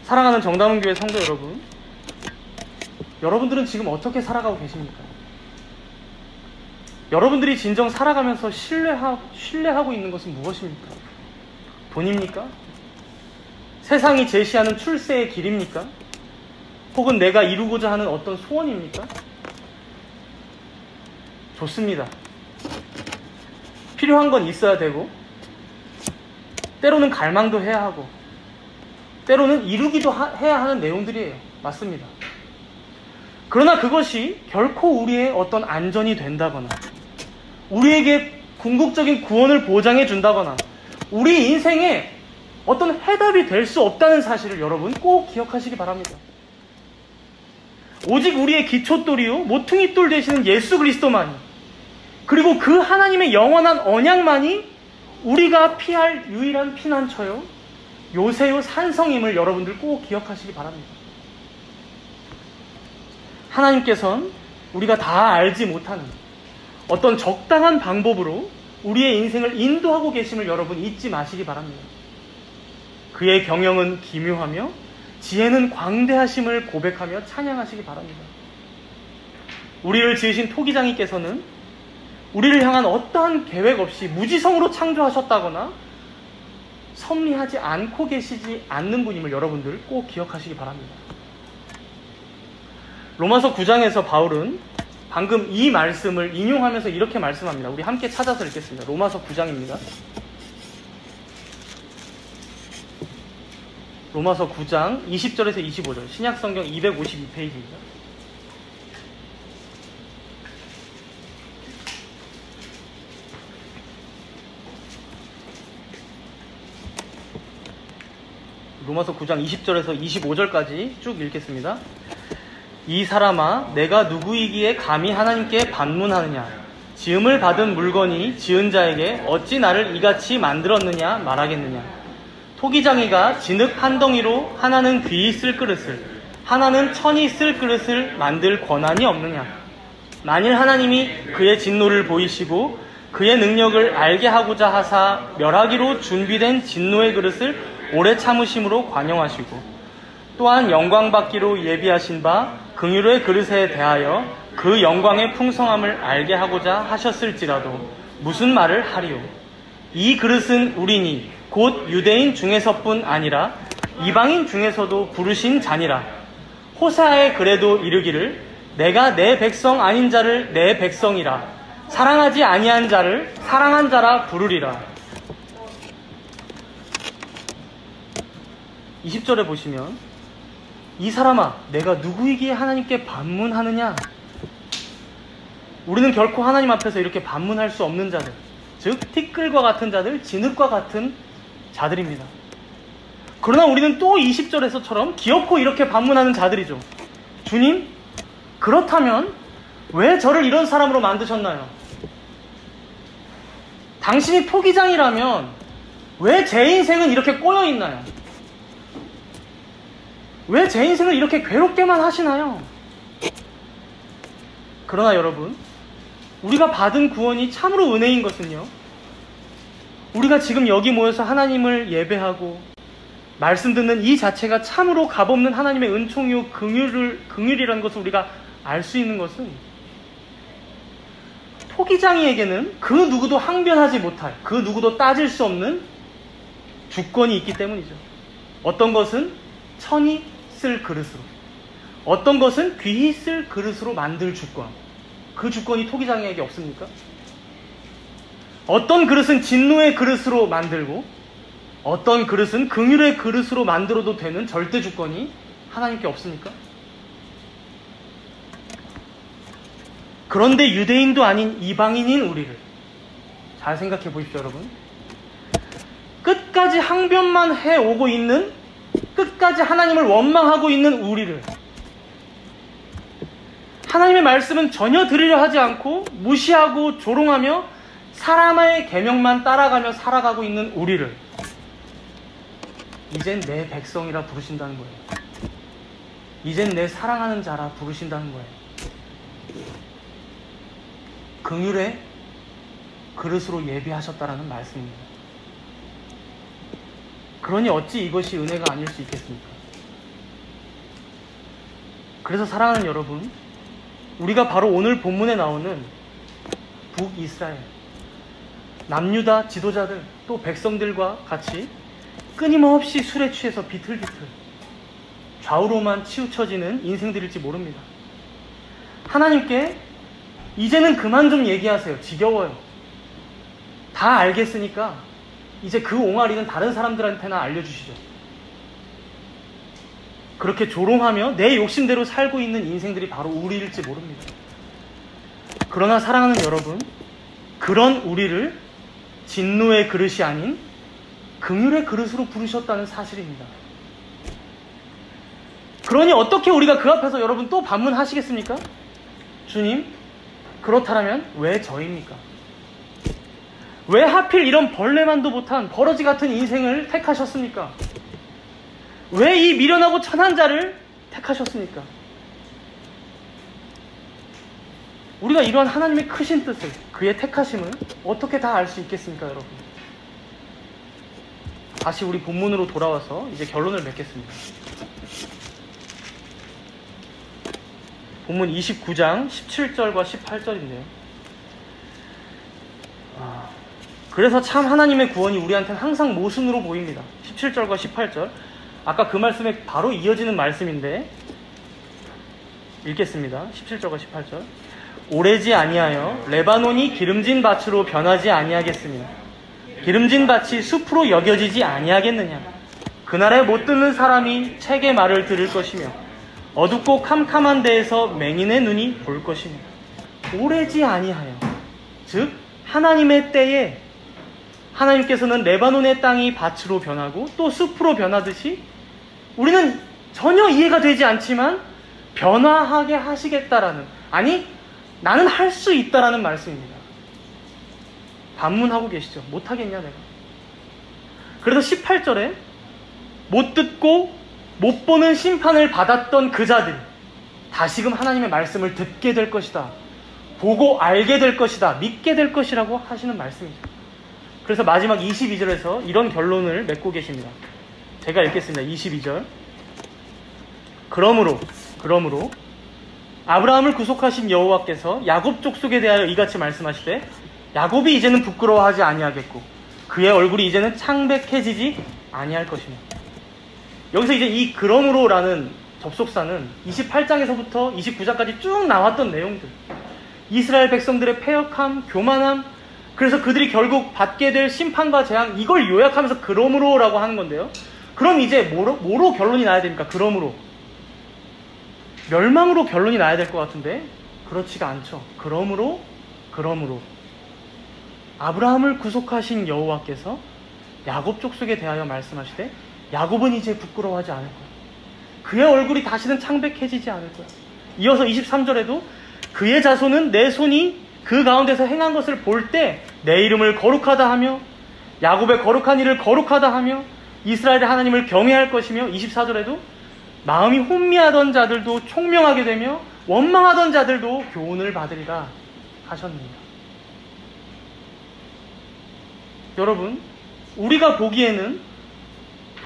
Speaker 1: 사랑하는 정다운교회 성도 여러분, 여러분들은 지금 어떻게 살아가고 계십니까? 여러분들이 진정 살아가면서 신뢰하고 있는 것은 무엇입니까? 돈입니까? 세상이 제시하는 출세의 길입니까? 혹은 내가 이루고자 하는 어떤 소원입니까? 좋습니다. 필요한 건 있어야 되고, 때로는 갈망도 해야 하고, 때로는 이루기도 해야 하는 내용들이에요. 맞습니다. 그러나 그것이 결코 우리의 어떤 안전이 된다거나 우리에게 궁극적인 구원을 보장해 준다거나 우리 인생에 어떤 해답이 될 수 없다는 사실을 여러분 꼭 기억하시기 바랍니다. 오직 우리의 기초돌이요 모퉁이돌 되시는 예수 그리스도만이, 그리고 그 하나님의 영원한 언약만이 우리가 피할 유일한 피난처요 요새요 산성임을 여러분들 꼭 기억하시기 바랍니다. 하나님께서는 우리가 다 알지 못하는 어떤 적당한 방법으로 우리의 인생을 인도하고 계심을 여러분 잊지 마시기 바랍니다. 그의 경영은 기묘하며 지혜는 광대하심을 고백하며 찬양하시기 바랍니다. 우리를 지으신 토기장이께서는 우리를 향한 어떠한 계획 없이 무지성으로 창조하셨다거나 섭리하지 않고 계시지 않는 분임을 여러분들 꼭 기억하시기 바랍니다. 로마서 9장에서 바울은 방금 이 말씀을 인용하면서 이렇게 말씀합니다. 우리 함께 찾아서 읽겠습니다. 로마서 9장입니다. 로마서 9장 20절에서 25절, 신약성경 252페이지입니다. 로마서 9장 20절에서 25절까지 쭉 읽겠습니다. 이 사람아, 내가 누구이기에 감히 하나님께 반문하느냐? 지음을 받은 물건이 지은 자에게 어찌 나를 이같이 만들었느냐 말하겠느냐? 토기장이가 진흙 한 덩이로 하나는 귀히 쓸 그릇을, 하나는 천이 쓸 그릇을 만들 권한이 없느냐? 만일 하나님이 그의 진노를 보이시고 그의 능력을 알게 하고자 하사 멸하기로 준비된 진노의 그릇을 오래 참으심으로 관용하시고, 또한 영광받기로 예비하신 바 긍휼의 그릇에 대하여 그 영광의 풍성함을 알게 하고자 하셨을지라도 무슨 말을 하리요? 이 그릇은 우리니 곧 유대인 중에서뿐 아니라 이방인 중에서도 부르신 자니라. 호세아의 글에도 이르기를 내가 내 백성 아닌 자를 내 백성이라, 사랑하지 아니한 자를 사랑한 자라 부르리라. 20절에 보시면 이 사람아, 내가 누구이기에 하나님께 반문하느냐? 우리는 결코 하나님 앞에서 이렇게 반문할 수 없는 자들, 즉 티끌과 같은 자들, 진흙과 같은 자들입니다. 그러나 우리는 또 20절에서처럼 기어코 이렇게 반문하는 자들이죠. 주님, 그렇다면 왜 저를 이런 사람으로 만드셨나요? 당신이 토기장이라면 왜 제 인생은 이렇게 꼬여 있나요? 왜 제 인생을 이렇게 괴롭게만 하시나요? 그러나 여러분, 우리가 받은 구원이 참으로 은혜인 것은요, 우리가 지금 여기 모여서 하나님을 예배하고 말씀 듣는 이 자체가 참으로 값없는 하나님의 은총이요 긍휼이라는 것을 우리가 알 수 있는 것은, 토기장이에게는 그 누구도 항변하지 못할, 그 누구도 따질 수 없는 주권이 있기 때문이죠. 어떤 것은 천이 쓸 그릇으로, 어떤 것은 귀히 쓸 그릇으로 만들 주권, 그 주권이 토기장이에게 없습니까? 어떤 그릇은 진노의 그릇으로 만들고 어떤 그릇은 긍휼의 그릇으로 만들어도 되는 절대 주권이 하나님께 없습니까? 그런데 유대인도 아닌 이방인인 우리를 잘 생각해 보십시오, 여러분. 끝까지 항변만 해오고 있는, 끝까지 하나님을 원망하고 있는 우리를, 하나님의 말씀은 전혀 들으려 하지 않고 무시하고 조롱하며 사람의 계명만 따라가며 살아가고 있는 우리를 이젠 내 백성이라 부르신다는 거예요. 이젠 내 사랑하는 자라 부르신다는 거예요. 긍휼의 그릇으로 예비하셨다라는 말씀입니다. 그러니 어찌 이것이 은혜가 아닐 수 있겠습니까? 그래서 사랑하는 여러분, 우리가 바로 오늘 본문에 나오는 북이스라엘, 남유다 지도자들, 또 백성들과 같이 끊임없이 술에 취해서 비틀비틀 좌우로만 치우쳐지는 인생들일지 모릅니다. 하나님께 이제는 그만 좀 얘기하세요. 지겨워요. 다 알겠으니까 이제 그 옹알이는 다른 사람들한테나 알려주시죠. 그렇게 조롱하며 내 욕심대로 살고 있는 인생들이 바로 우리일지 모릅니다. 그러나 사랑하는 여러분, 그 그런 우리를 진노의 그릇이 아닌 긍휼의 그릇으로 부르셨다는 사실입니다. 그러니 어떻게 우리가 그 앞에서 여러분 또 반문하시겠습니까? 주님, 그렇다면 왜 저입니까? 왜 하필 이런 벌레만도 못한 버러지 같은 인생을 택하셨습니까? 왜 이 미련하고 천한 자를 택하셨습니까? 우리가 이러한 하나님의 크신 뜻을, 그의 택하심을 어떻게 다 알 수 있겠습니까, 여러분? 다시 우리 본문으로 돌아와서 이제 결론을 맺겠습니다. 본문 29장 17절과 18절인데요. 그래서 참 하나님의 구원이 우리한테는 항상 모순으로 보입니다. 17절과 18절. 아까 그 말씀에 바로 이어지는 말씀인데 읽겠습니다. 17절과 18절. 오래지 아니하여 레바논이 기름진 밭으로 변하지 아니하겠으며 기름진 밭이 숲으로 여겨지지 아니하겠느냐. 그날에 못 듣는 사람이 책의 말을 들을 것이며 어둡고 캄캄한 데에서 맹인의 눈이 볼 것이며 오래지 아니하여, 즉 하나님의 때에 하나님께서는 레바논의 땅이 밭으로 변하고 또 숲으로 변하듯이 우리는 전혀 이해가 되지 않지만 변화하게 하시겠다라는, 아니 나는 할 수 있다라는 말씀입니다. 반문하고 계시죠. 못하겠냐 내가. 그래서 18절에 못 듣고 못 보는 심판을 받았던 그 자들이 다시금 하나님의 말씀을 듣게 될 것이다, 보고 알게 될 것이다, 믿게 될 것이라고 하시는 말씀이죠. 그래서 마지막 22절에서 이런 결론을 맺고 계십니다. 제가 읽겠습니다. 22절. 그러므로 아브라함을 구속하신 여호와께서 야곱 족속에 대하여 이같이 말씀하시되 야곱이 이제는 부끄러워하지 아니하겠고 그의 얼굴이 이제는 창백해지지 아니할 것이며. 여기서 이제 이 그러므로라는 접속사는 28장에서부터 29장까지 쭉 나왔던 내용들, 이스라엘 백성들의 패역함, 교만함, 그래서 그들이 결국 받게 될 심판과 재앙, 이걸 요약하면서 그러므로라고 하는 건데요. 그럼 이제 뭐로 결론이 나야 됩니까? 그러므로 멸망으로 결론이 나야 될 것 같은데 그렇지가 않죠. 그러므로 아브라함을 구속하신 여호와께서 야곱 족속에 대하여 말씀하시되 야곱은 이제 부끄러워하지 않을 거야. 그의 얼굴이 다시는 창백해지지 않을 거야. 이어서 23절에도 그의 자손은 내 손이 그 가운데서 행한 것을 볼 때 내 이름을 거룩하다 하며 야곱의 거룩한 일을 거룩하다 하며 이스라엘의 하나님을 경외할 것이며 24절에도 마음이 혼미하던 자들도 총명하게 되며 원망하던 자들도 교훈을 받으리라 하셨습니다. 여러분, 우리가 보기에는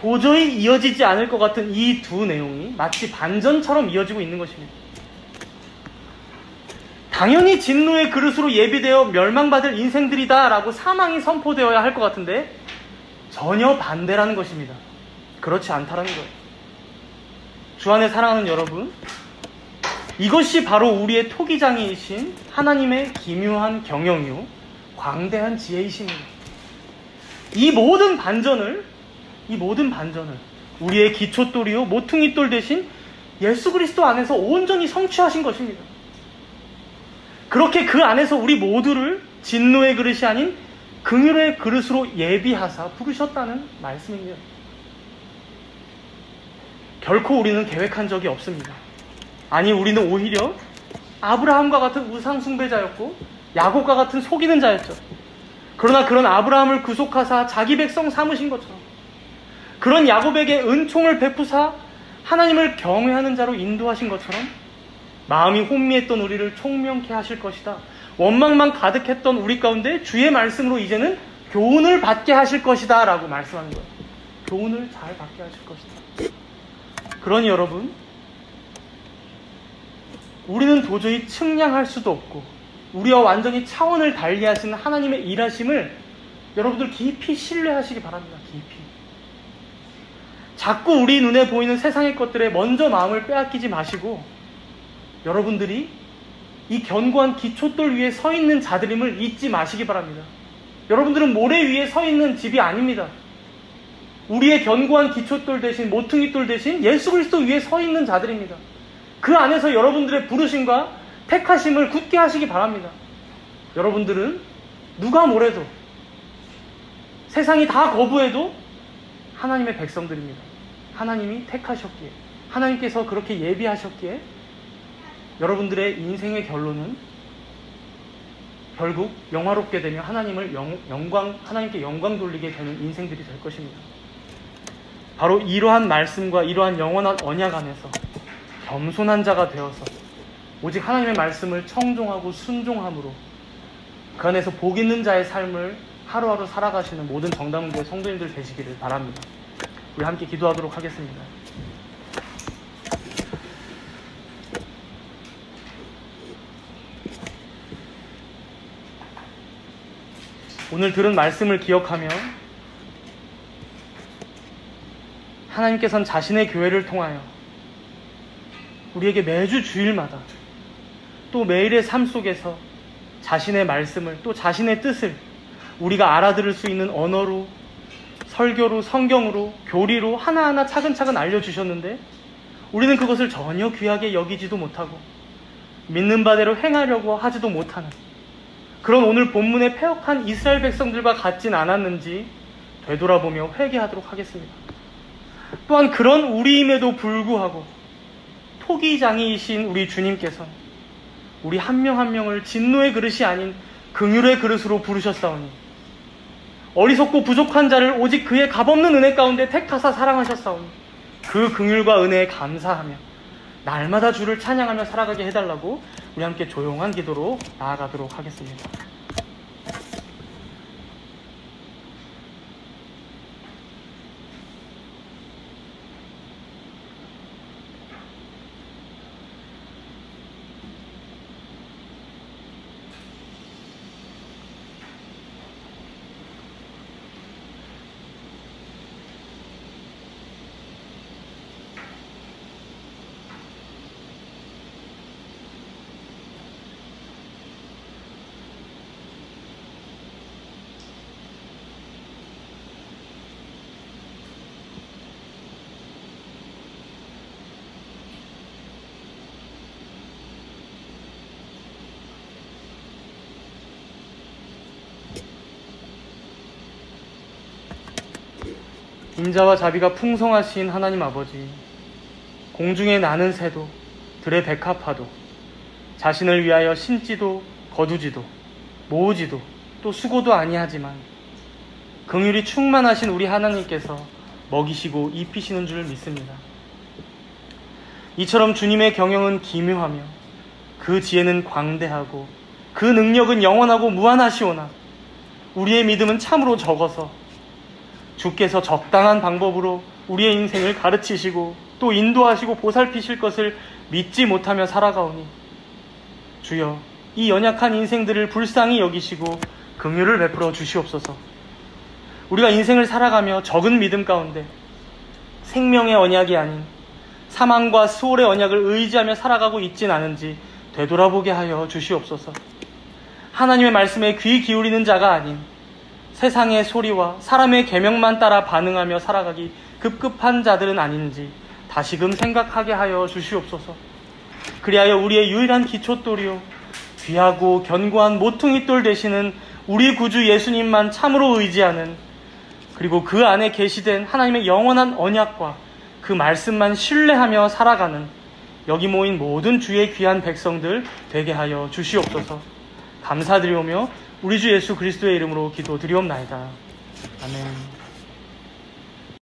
Speaker 1: 도저히 이어지지 않을 것 같은 이 두 내용이 마치 반전처럼 이어지고 있는 것입니다. 당연히 진노의 그릇으로 예비되어 멸망받을 인생들이다 라고 사망이 선포되어야 할 것 같은데 전혀 반대라는 것입니다. 그렇지 않다라는 거예요. 주 안에 사랑하는 여러분, 이것이 바로 우리의 토기장이이신 하나님의 기묘한 경영이요 광대한 지혜이십니다. 이 모든 반전을 우리의 기초돌이요 모퉁이돌 대신 예수 그리스도 안에서 온전히 성취하신 것입니다. 그렇게 그 안에서 우리 모두를 진노의 그릇이 아닌 긍휼의 그릇으로 예비하사 부르셨다는 말씀입니다. 결코 우리는 계획한 적이 없습니다. 아니, 우리는 오히려 아브라함과 같은 우상 숭배자였고 야곱과 같은 속이는 자였죠. 그러나 그런 아브라함을 구속하사 자기 백성 삼으신 것처럼, 그런 야곱에게 은총을 베푸사 하나님을 경외하는 자로 인도하신 것처럼 마음이 혼미했던 우리를 총명케 하실 것이다. 원망만 가득했던 우리 가운데 주의 말씀으로 이제는 교훈을 받게 하실 것이다 라고 말씀하는 거예요. 교훈을 잘 받게 하실 것이다. 그러니 여러분, 우리는 도저히 측량할 수도 없고 우리와 완전히 차원을 달리 하시는 하나님의 일하심을 여러분들 깊이 신뢰하시기 바랍니다. 깊이. 자꾸 우리 눈에 보이는 세상의 것들에 먼저 마음을 빼앗기지 마시고 여러분들이 이 견고한 기초돌 위에 서 있는 자들임을 잊지 마시기 바랍니다. 여러분들은 모래 위에 서 있는 집이 아닙니다. 우리의 견고한 기초돌 대신, 모퉁이돌 대신 예수 그리스도 위에 서 있는 자들입니다. 그 안에서 여러분들의 부르심과 택하심을 굳게 하시기 바랍니다. 여러분들은 누가 뭐래도, 세상이 다 거부해도 하나님의 백성들입니다. 하나님이 택하셨기에, 하나님께서 그렇게 예비하셨기에 여러분들의 인생의 결론은 결국 영화롭게 되며 하나님께 영광 돌리게 되는 인생들이 될 것입니다. 바로 이러한 말씀과 이러한 영원한 언약 안에서 겸손한 자가 되어서 오직 하나님의 말씀을 청종하고 순종함으로 그 안에서 복 있는 자의 삶을 하루하루 살아가시는 모든 정다문교회 성도님들 되시기를 바랍니다. 우리 함께 기도하도록 하겠습니다. 오늘 들은 말씀을 기억하며 하나님께서는 자신의 교회를 통하여 우리에게 매주 주일마다 또 매일의 삶 속에서 자신의 말씀을 또 자신의 뜻을 우리가 알아들을 수 있는 언어로, 설교로, 성경으로, 교리로 하나하나 차근차근 알려주셨는데 우리는 그것을 전혀 귀하게 여기지도 못하고 믿는 바대로 행하려고 하지도 못하는 그런 오늘 본문의 패역한 이스라엘 백성들과 같진 않았는지 되돌아보며 회개하도록 하겠습니다. 또한 그런 우리임에도 불구하고 토기장이이신 우리 주님께서는 우리 한 명 한 명을 진노의 그릇이 아닌 긍휼의 그릇으로 부르셨사오니 어리석고 부족한 자를 오직 그의 값없는 은혜 가운데 택하사 사랑하셨사오니 그 긍휼과 은혜에 감사하며 날마다 주를 찬양하며 살아가게 해달라고 우리 함께 조용한 기도로 나아가도록 하겠습니다. 인자와 자비가 풍성하신 하나님 아버지, 공중에 나는 새도 들의 백합화도 자신을 위하여 심지도 거두지도 모으지도 또 수고도 아니하지만 긍휼이 충만하신 우리 하나님께서 먹이시고 입히시는 줄 믿습니다. 이처럼 주님의 경영은 기묘하며 그 지혜는 광대하고 그 능력은 영원하고 무한하시오나 우리의 믿음은 참으로 적어서 주께서 적당한 방법으로 우리의 인생을 가르치시고 또 인도하시고 보살피실 것을 믿지 못하며 살아가오니 주여 이 연약한 인생들을 불쌍히 여기시고 긍휼을 베풀어 주시옵소서. 우리가 인생을 살아가며 적은 믿음 가운데 생명의 언약이 아닌 사망과 수월의 언약을 의지하며 살아가고 있진 않은지 되돌아보게 하여 주시옵소서. 하나님의 말씀에 귀 기울이는 자가 아닌 세상의 소리와 사람의 계명만 따라 반응하며 살아가기 급급한 자들은 아닌지 다시금 생각하게 하여 주시옵소서. 그리하여 우리의 유일한 기초돌이요 귀하고 견고한 모퉁이돌 되시는 우리 구주 예수님만 참으로 의지하는, 그리고 그 안에 계시된 하나님의 영원한 언약과 그 말씀만 신뢰하며 살아가는 여기 모인 모든 주의 귀한 백성들 되게 하여 주시옵소서. 감사드리오며 우리 주 예수 그리스도의 이름으로 기도드리옵나이다. 아멘.